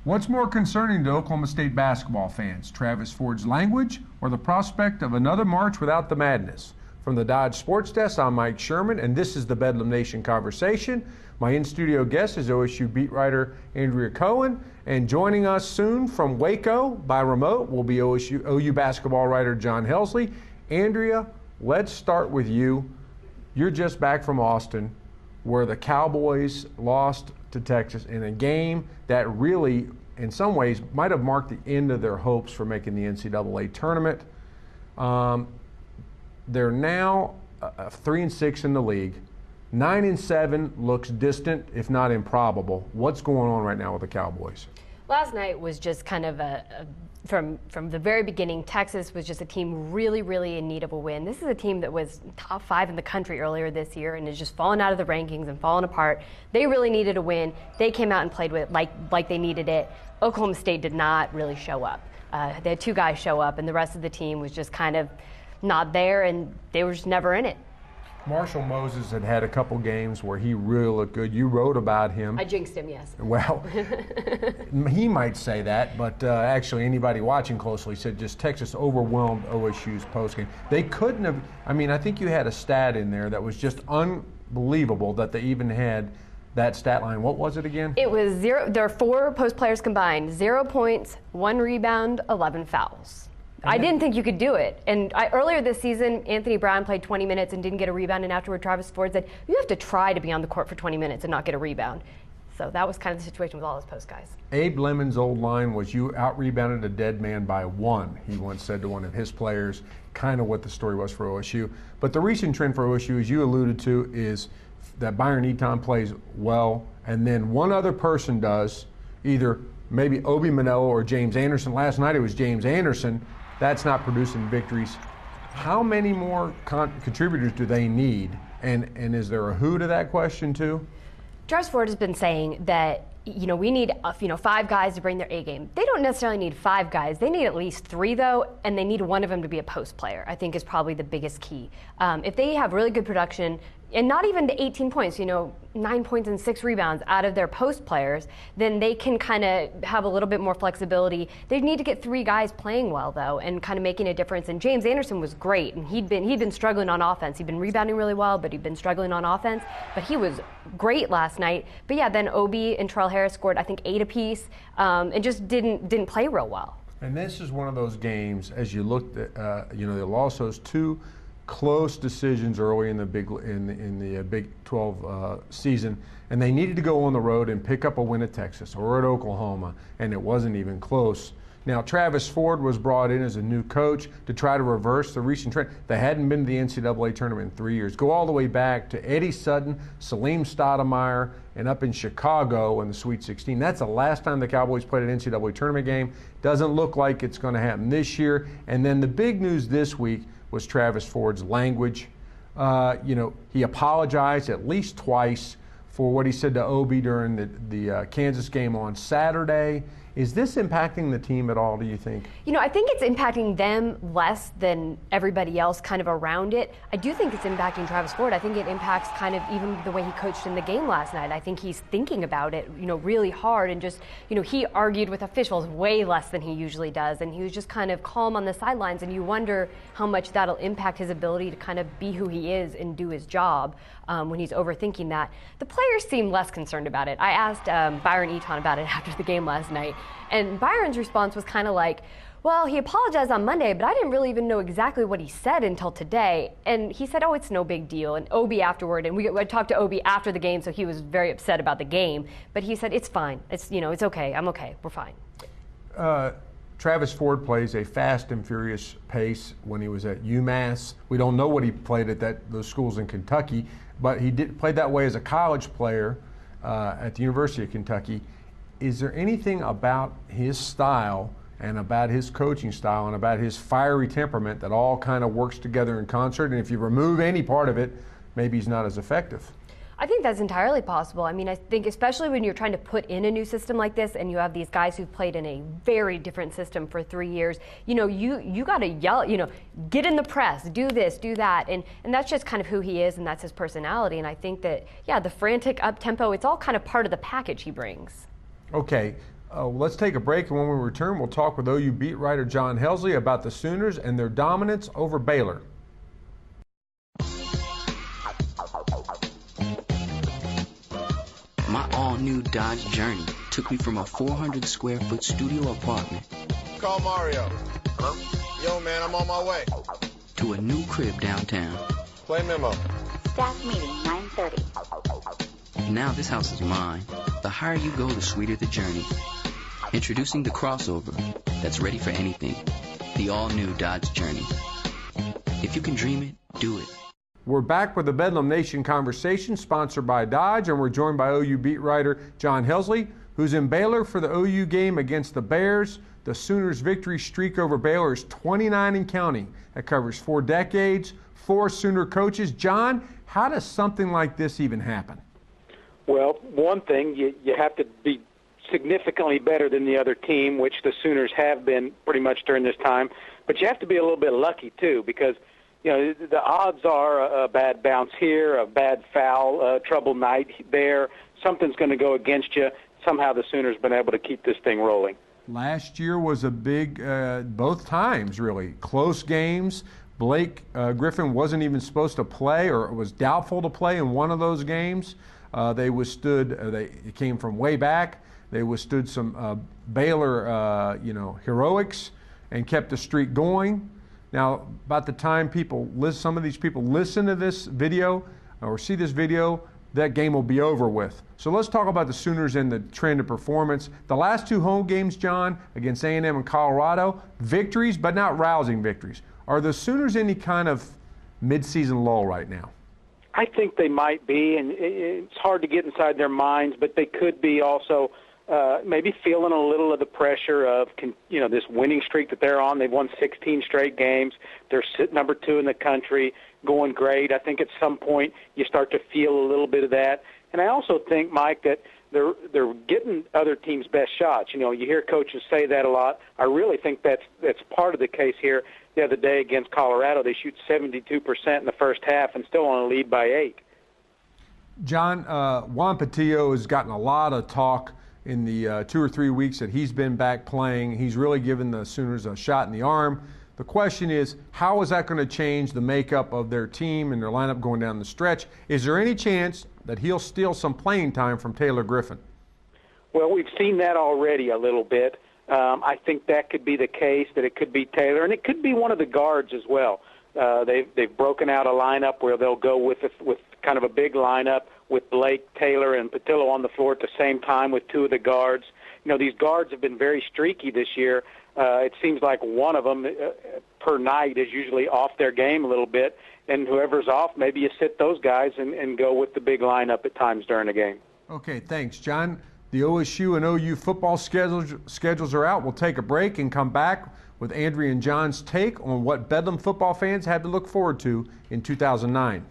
What's more concerning to Oklahoma State basketball fans, Travis Ford's language or the prospect of another March without the madness? From the Dodge Sports Desk, I'm Mike Sherman, and this is the Bedlam Nation Conversation. My in-studio guest is OSU beat writer Andrea Cohen, and joining us soon from Waco by remote will be OU basketball writer John Helsley. Andrea, let's start with you. You're just back from Austin, where the Cowboys lost to Texas in a game that really, in some ways, might have marked the end of their hopes for making the NCAA tournament. They're now 3-6 in the league. 9-7 looks distant, if not improbable. What's going on right now with the Cowboys? Last night was just kind of from the very beginning, Texas was just a team really in need of a win. This is a team that was top 5 in the country earlier this year and has just fallen out of the rankings and fallen apart. They really needed a win. They came out and played with it like they needed it. Oklahoma State did not really show up. They had 2 guys show up, and the rest of the team was just kind of not there, and they were just never in it. Marshall Moses had a couple games where he really looked good. You wrote about him. I jinxed him, yes. Well, he might say that, but actually anybody watching closely said just Texas overwhelmed OSU's postgame. They couldn't have, I think you had a stat in there that was just unbelievable that they even had that stat line. What was it again? It was 0. There are 4 post players combined, 0 points, 1 rebound, 11 fouls. I didn't think you could do it. And earlier this season, Anthony Brown played 20 minutes and didn't get a rebound, and afterward Travis Ford said, you have to try to be on the court for 20 minutes and not get a rebound. So that was kind of the situation with all those post guys. Abe Lemon's old line was, you out-rebounded a dead man by 1, he once said to one of his players, kind of what the story was for OSU. But the recent trend for OSU, as you alluded to, is that Byron Eaton plays well, and then one other person does, either maybe Obi Manello or James Anderson. Last night it was James Anderson. That's not producing victories. How many more contributors do they need? And is there a who to that question too? Travis Ford has been saying that we need 5 guys to bring their A game. They don't necessarily need 5 guys. They need at least 3 though, and they need one of them to be a post player. I think is probably the biggest key. If they have really good production, and not even to 18 points, 9 points and 6 rebounds out of their post players, then they can kind of have a little bit more flexibility. They need to get 3 guys playing well, though, and kind of making a difference. And James Anderson was great, and he'd been struggling on offense. He'd been rebounding really well, but he'd been struggling on offense. But he was great last night. But yeah, then Obi and Terrell Harris scored, I think, 8 apiece, and just didn't play real well. And this is one of those games, as you looked at, they lost those 2 close decisions early in the Big 12 season, and they needed to go on the road and pick up a win at Texas or at Oklahoma, and it wasn't even close. Now, Travis Ford was brought in as a new coach to try to reverse the recent trend. They hadn't been to the NCAA tournament in 3 years. Go all the way back to Eddie Sutton, Salim Stoudemire, and up in Chicago in the Sweet 16. That's the last time the Cowboys played an NCAA tournament game. Doesn't look like it's going to happen this year. And then the big news this week was Travis Ford's language. He apologized at least twice for what he said to Obi during the Kansas game on Saturday. Is this impacting the team at all, do you think? I think it's impacting them less than everybody else kind of around it. I do think it's impacting Travis Ford. I think it impacts kind of even the way he coached in the game last night. I think he's thinking about it, really hard, and just, he argued with officials way less than he usually does, and he was just kind of calm on the sidelines, and you wonder how much that'll impact his ability to kind of be who he is and do his job when he's overthinking that. The players seem less concerned about it. I asked Byron Eaton about it after the game last night, and Byron's response was kind of like, well, he apologized on Monday, but I didn't really even know exactly what he said until today. And he said, oh, it's no big deal. And Obi afterward, and I talked to Obi after the game, so he was very upset about the game. But he said, it's fine. It's okay. I'm okay. We're fine. Travis Ford plays a fast and furious pace when he was at UMass. We don't know what he played at those schools in Kentucky, but he played that way as a college player at the University of Kentucky. Is there anything about his style and about his coaching style and about his fiery temperament that all kind of works together in concert? And if you remove any part of it, maybe he's not as effective. I think that's entirely possible. I think especially when you're trying to put in a new system like this and you have these guys who've played in a very different system for 3 years, you got to yell, get in the press, do this, do that. And that's just kind of who he is, and that's his personality. And I think that, the frantic up-tempo, it's all kind of part of the package he brings. Okay. Let's take a break, and when we return, we'll talk with OU beat writer John Helsley about the Sooners and their dominance over Baylor. My all-new Dodge Journey took me from a 400-square-foot studio apartment. Call Mario. Hello? Yo, man, I'm on my way. To a new crib downtown. Play memo. Staff meeting, 9:30. Now this house is mine. The higher you go, the sweeter the journey. Introducing the crossover that's ready for anything. The all-new Dodge Journey. If you can dream it, do it. We're back with the Bedlam Nation conversation, sponsored by Dodge, and we're joined by OU beat writer John Helsley, who's in Baylor for the OU game against the Bears. The Sooners' victory streak over Baylor is 29 and counting. That covers 4 decades, 4 Sooner coaches. John, how does something like this even happen? Well, one thing, you have to be significantly better than the other team, which the Sooners have been pretty much during this time. But you have to be a little bit lucky, too, because the odds are a bad bounce here, a bad foul, trouble night there. Something's going to go against you. Somehow the Sooners been able to keep this thing rolling. Last year was a big, both times really, close games. Blake Griffin wasn't even supposed to play or was doubtful to play in one of those games. They withstood, it came from way back. They withstood some Baylor, heroics and kept the streak going. Now, about the time some of these people listen to this video or see this video, that game will be over with. So let's talk about the Sooners and the trend of performance. The last 2 home games, John, against A&M and Colorado, victories, but not rousing victories. Are the Sooners any kind of midseason lull right now? I think they might be, and it's hard to get inside their minds, but they could be also maybe feeling a little of the pressure of, this winning streak that they're on. They've won 16 straight games. They're number 2 in the country, going great. I think at some point you start to feel a little bit of that. And I also think, Mike, that they're getting other teams' best shots. You hear coaches say that a lot. I really think that's part of the case here. The other day against Colorado, they shoot 72% in the first half and still on a lead by 8. John, Juan Patillo has gotten a lot of talk in the 2 or 3 weeks that he's been back playing. He's really given the Sooners a shot in the arm. The question is, how is that going to change the makeup of their team and their lineup going down the stretch? Is there any chance that he'll steal some playing time from Taylor Griffin? Well, we've seen that already a little bit. I think that could be the case, that it could be Taylor, and it could be one of the guards as well. They've broken out a lineup where they'll go with kind of a big lineup with Blake, Taylor, and Patillo on the floor at the same time with 2 of the guards. These guards have been very streaky this year. It seems like one of them per night is usually off their game a little bit, and whoever's off, maybe you sit those guys and go with the big lineup at times during the game. Okay, thanks, John. The OSU and OU football schedules are out. We'll take a break and come back with Andrea and John's take on what Bedlam football fans have to look forward to in 2009.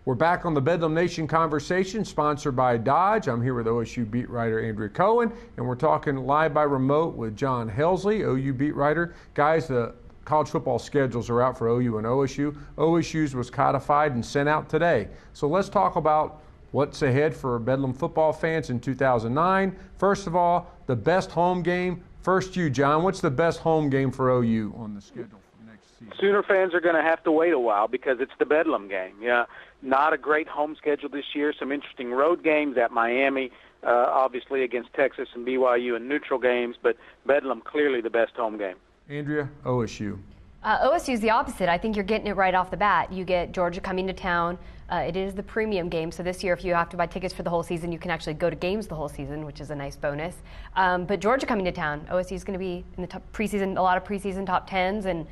We're back on the Bedlam Nation conversation, sponsored by Dodge. I'm here with OSU beat writer Andrea Cohen, and we're talking live by remote with John Helsley, OU beat writer. Guys, the college football schedules are out for OU and OSU. OSU's was codified and sent out today. So let's talk about what's ahead for Bedlam football fans in 2009. First of all, the best home game. First you, John, what's the best home game for OU on the schedule for next season? Sooner fans are going to have to wait a while because it's the Bedlam game. Yeah, not a great home schedule this year. Some interesting road games at Miami, obviously against Texas and BYU in neutral games, but Bedlam clearly the best home game. Andrea, OSU. OSU is the opposite. I think you're getting it right off the bat. You get Georgia coming to town. It is the premium game, so this year if you have to buy tickets for the whole season, you can actually go to games the whole season, which is a nice bonus. But Georgia coming to town, OSU is going to be in the top preseason, a lot of preseason top 10s, and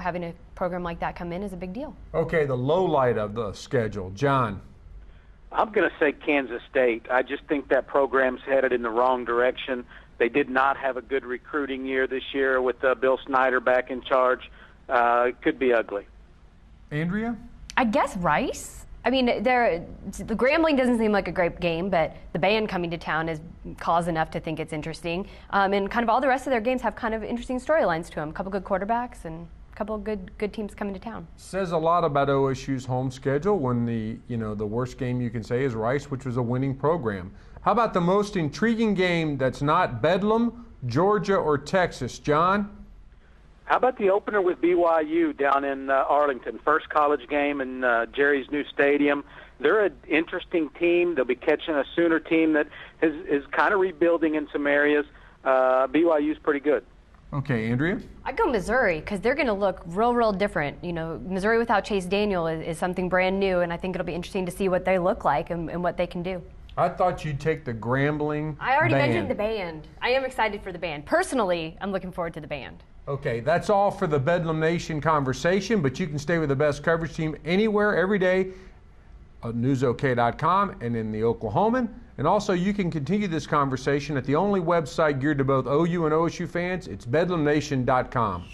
having a program like that come in is a big deal. Okay, the low light of the schedule, John. I'm going to say Kansas State. I just think that program's headed in the wrong direction. They did not have a good recruiting year this year with Bill Snyder back in charge. It could be ugly. Andrea? I guess Rice. I mean, the Grambling doesn't seem like a great game, but the band coming to town is cause enough to think it's interesting. And kind of all the rest of their games have kind of interesting storylines to them. A couple good quarterbacks and a couple of good teams coming to town. Says a lot about OSU's home schedule when the worst game you can say is Rice, which was a winning program. How about the most intriguing game that's not Bedlam, Georgia, or Texas? John? How about the opener with BYU down in Arlington? First college game in Jerry's new stadium. They're an interesting team. They'll be catching a Sooner team that is kind of rebuilding in some areas. BYU's pretty good. Okay, Andrea? I'd go Missouri because they're going to look real different. You know, Missouri without Chase Daniel is something brand new, and I think it'll be interesting to see what they look like and what they can do. I thought you'd take the Grambling I already band. mentioned the band. I am excited for the band. Personally, I'm looking forward to the band. Okay, that's all for the Bedlam Nation conversation, but you can stay with the best coverage team anywhere, every day, at newsok.com and in the Oklahoman. And also, you can continue this conversation at the only website geared to both OU and OSU fans. It's bedlamnation.com.